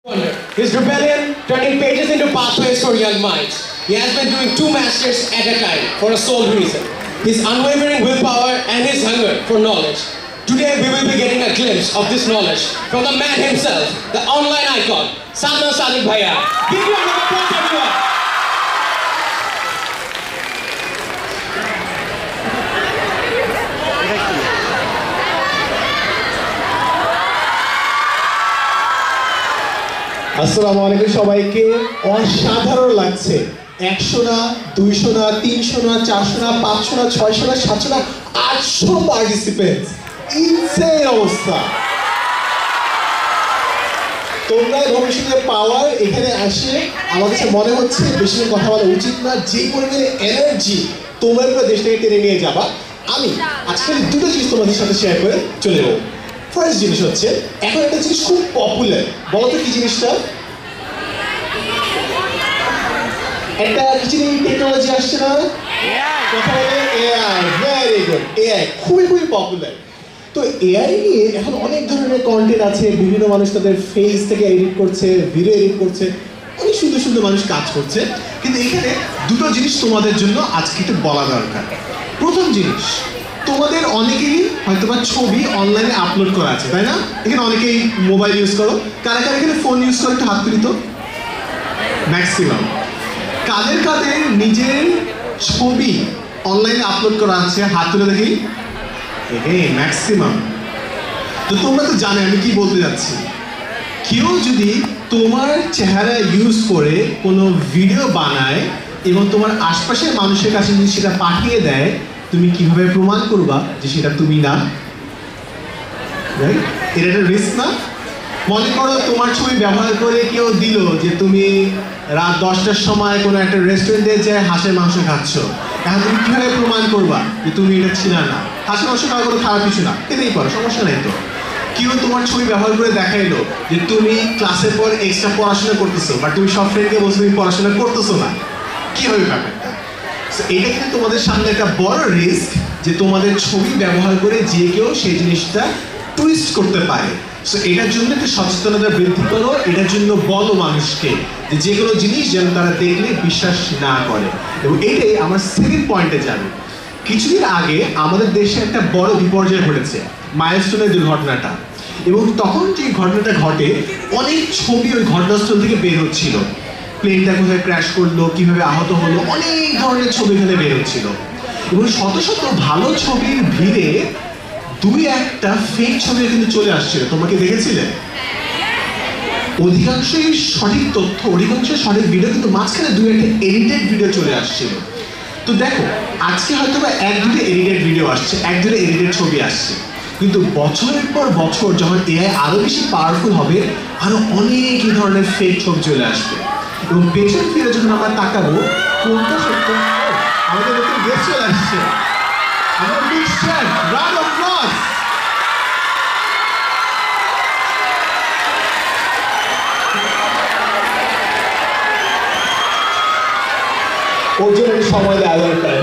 His rebellion turning pages into pathways for young minds. He has been doing 2 masters at a time for a sole reason. His unwavering willpower and his hunger for knowledge. Today we will be getting a glimpse of this knowledge from the man himself, the online icon, Sadna Sadiq Bhaiya. Give you another applause, everyone. আসসালামু আলাইকুম সবাইকে। অসাধারণ লাগছে। 100 না, 200 না, 300 না, 400 না, 500 না, 600 না, 700 না, 800 পার্টিসিপেন্টস। ইনসেন অবস্থা। তোমরা ভবিষ্যতে পাওয়ার এখানে আসে আমাদের কাছে মনে হচ্ছে বেশি কথা বলা উচিত না। যে পরিমাণে এনার্জি তোমরা পুরো দেশটাকে টেনে নিয়ে যাবা। আমি আজকে 2টো জিনিস তোমাদের সাথে শেয়ার করে চলে যাবো। ফার্স্ট জিনিস হচ্ছে এখন একটা জিনিস খুব পপুলার। বলো তো কি জিনিসটা? একটা কিছু টেকনোলজি আসছে না, কথা বলে এআই। Very good. এআই খুবই পপুলার। তো এআই নিয়ে এখন অনেক ধরনের কন্টেন্ট আছে। বিভিন্ন মানুষ তাদের ফেস থেকে এডিট করছে, ভিডিও এডিট করছে, অনেক সুন্দর মানুষ কাজ করছে। কিন্তু এখানে 2টো জিনিস তোমাদের জন্য আজকে একটু বলা দরকার। প্রথম জিনিস, তোমাদের অনেকেরই হয়তো বা ছবি অনলাইনে আপলোড করা আছে, তাই না? এখানে অনেকেই মোবাইল ইউজ করো। কারা এখানে ফোন ইউজ করো একটু হাত তুলি তো। ম্যাক্সিমাম। কাদের নিজের ছবি অনলাইনে আপলোড করা আছে হাত তুলে দেখি। ম্যাক্সিমাম। তো তোমরা তো জানো আমি কি বলতে যাচ্ছি। কেউ যদি তোমার চেহারা ইউজ করে কোনো ভিডিও বানায় এবং তোমার আশপাশের মানুষের কাছে যদি সেটা পাঠিয়ে দেয়, তুমি কিভাবে প্রমাণ করবা যে সেটা তুমি না? রাইট? এটা একটা রিস্ক না? মনে করো তোমার ছবি ব্যবহার করে কেউ দিল যে তুমি রাত 10টার সময় কোনো একটা রেস্টুরেন্টে যায় হাঁসের মাংস খাচ্ছ। এখন তুমি কিভাবে প্রমাণ করবা যে তুমি এটা ছিল না? হাঁসের মাংস খাওয়া কোনো খারাপ কিছু না, এটাই পারো, সমস্যা নেই তো। কেউ তোমার ছবি ব্যবহার করে দেখাইলো যে তুমি ক্লাসের পর এক্সট্রা পড়াশোনা করতেছো, বাট তুমি সব ফ্রেন্ডকে বলছো তুমি পড়াশোনা করতেছো না। কি হবে ব্যাপারটা? এটা কিন্তু তোমাদের সামনে একটা বড় রিস্ক যে তোমাদের ছবি ব্যবহার করে যে কেউ সেই জিনিসটা টুইস্ট করতে পারে। সো এটার জন্য একটা সচেতনতা বৃদ্ধি করো। এটার জন্য বলো মানুষকে যে কোনো জিনিস যেন তারা দেখলে বিশ্বাস না করে। এবং এটাই আমার সেকেন্ড পয়েন্টে যাবে। কিছুদিন আগে আমাদের দেশে একটা বড় বিপর্যয় ঘটেছে, মাইলস্টোনের দুর্ঘটনাটা। এবং তখন যে ঘটনাটা ঘটে অনেক ছবি ওই ঘটনাস্থল থেকে বের হচ্ছিল। প্লেনটা কোথায় ক্র্যাশ করলো, কিভাবে আহত হলো, অনেক ধরনের ছবি এখানে বের হচ্ছিল। এবং শত ভালো ছবির ভিড়ে 2-1টা ফেক ছবি কিন্তু চলে আসছিল। তোমরা কি দেখেছিলে? অধিকাংশই সঠিক তথ্য, অধিকাংশ সঠিক ভিডিও, কিন্তু মাঝখানে 2-1টা এডিটেড ভিডিও চলে আসছিল। তো দেখো আজকে হয়তো বা 1-2টা এডিটেড ভিডিও আসছে, 1-2টা এডিটেড ছবি আসছে, কিন্তু বছরের পর বছর যখন এআই আরো বেশি পাওয়ারফুল হবে, আরো অনেক এই ধরনের ফেক ছবি চলে আসবে। এবং পেছন ফিরে যখন আমরা তাকাবো কোনটা সত্য, আমাদের নতুন গেস্ট চলে আসছে। আমাদের big chef, round of applause. ওর জন্য একটু সময় দেওয়া দরকার।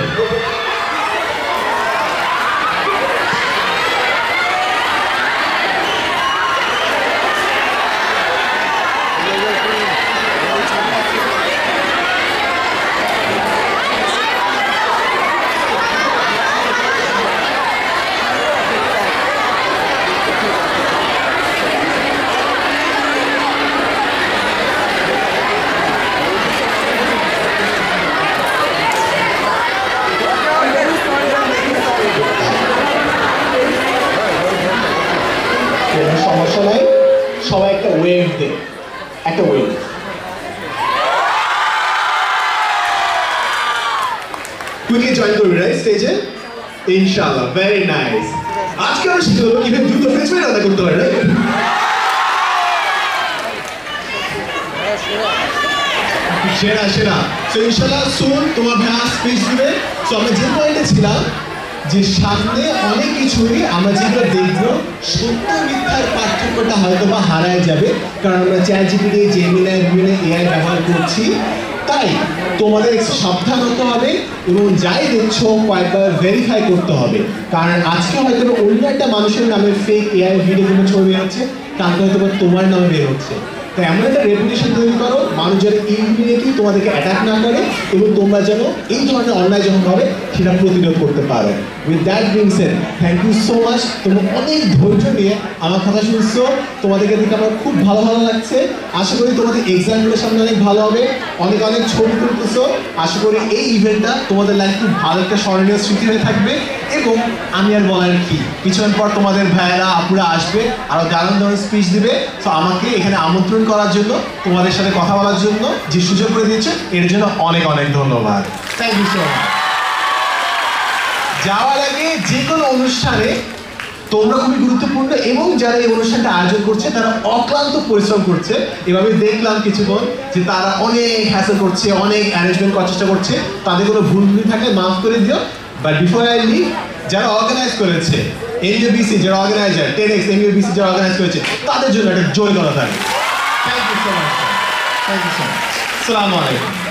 সমস্যা নাই, সবাই একটা ওয়েভ দে, একটা ওয়েভ। কুইকলি জয়েন করবি রাইট স্টেজে? ইনশাআল্লাহ, ভেরি নাইস। আজকে আমরা শিখে নেবো কিভাবে দ্রুত ফ্রেঞ্চ ফ্রাই রান্না করতে হয়, রাইট? সেরা। সো ইনশাআল্লাহ সুন তোমার ভাইয়া স্পিচ দিবে। সো আমরা যে পয়েন্টে ছিলাম যে সামনে অনেক কিছুই আমরা যেগুলো দেখবো সত্য মিথ্যার পার্থক্যটা হয়তো বা হারায় যাবে, কারণ আমরা চ্যাটজিপিটি, জেমিনাই, বিভিন্ন এআই ব্যবহার করছি। তাই তোমাদের একটু সাবধান হতে হবে এবং যাই দেখছো কয়েকবার ভেরিফাই করতে হবে। কারণ আজকে হয়তো অন্য একটা মানুষের নামে ফেক এআই ভিডিও কোনো ছবি বের হচ্ছে, কালকে হয়তো তোমার নামে বের হচ্ছে। তো এমন একটা রেপুটেশন তৈরি করো, মানুষ যেন ইমিডিয়েটলি তোমাদেরকে অ্যাটাক না করে এবং তোমরা যেন এই ধরনের অন্যায় যখন হবে সেটা প্রতিরোধ করতে পারো। With that being said, thank you so much. তোমরা অনেক ধৈর্য নিয়ে আমার কথা শুনছো, তোমাদেরকে দেখে আমার খুব ভালো ভালো লাগছে। আশা করি তোমাদের এক্সামগুলোর সামনে অনেক ভালো হবে, অনেক অনেক ছবি তুলতেছো। আশা করি এই ইভেন্টটা তোমাদের লাইফে খুব ভালো একটা স্মরণীয় স্মৃতি হয়ে থাকবে। এবং আমি আর বলার কি, কিছুক্ষণ পর তোমাদের ভাইয়েরা আপুরা আসবে, আরো দারুণ দারুণ স্পিচ দিবে। তো আমাকে এখানে আমন্ত্রণ করার জন্য, তোমাদের সাথে কথা বলার জন্য যে সুযোগ করে দিয়েছে এর জন্য অনেক অনেক ধন্যবাদ। Thank you so much. যাওয়ার আগে যে কোনো অনুষ্ঠানে তোমরা খুবই গুরুত্বপূর্ণ এবং যারা এই অনুষ্ঠানটা আয়োজন করছে তারা অক্লান্ত পরিশ্রম করছে। এভাবে দেখলাম কিছুক্ষণ যে তারা অনেক হ্যাসেল করছে, অনেক অ্যারেঞ্জমেন্ট করার চেষ্টা করছে। তাদের কোনো ভুল ভুল থাকলে মাফ করে দিও। বাট বিফোর আই লিভ, যারা অর্গানাইজ করেছে, এমইউবিসি যারা অর্গানাইজার, 10X এমইউবিসি যারা অর্গানাইজ করেছে, তাদের জন্য একটা জয় করা থাকে। Thank you so much. Thank you so much. আসসালামু আলাইকুম।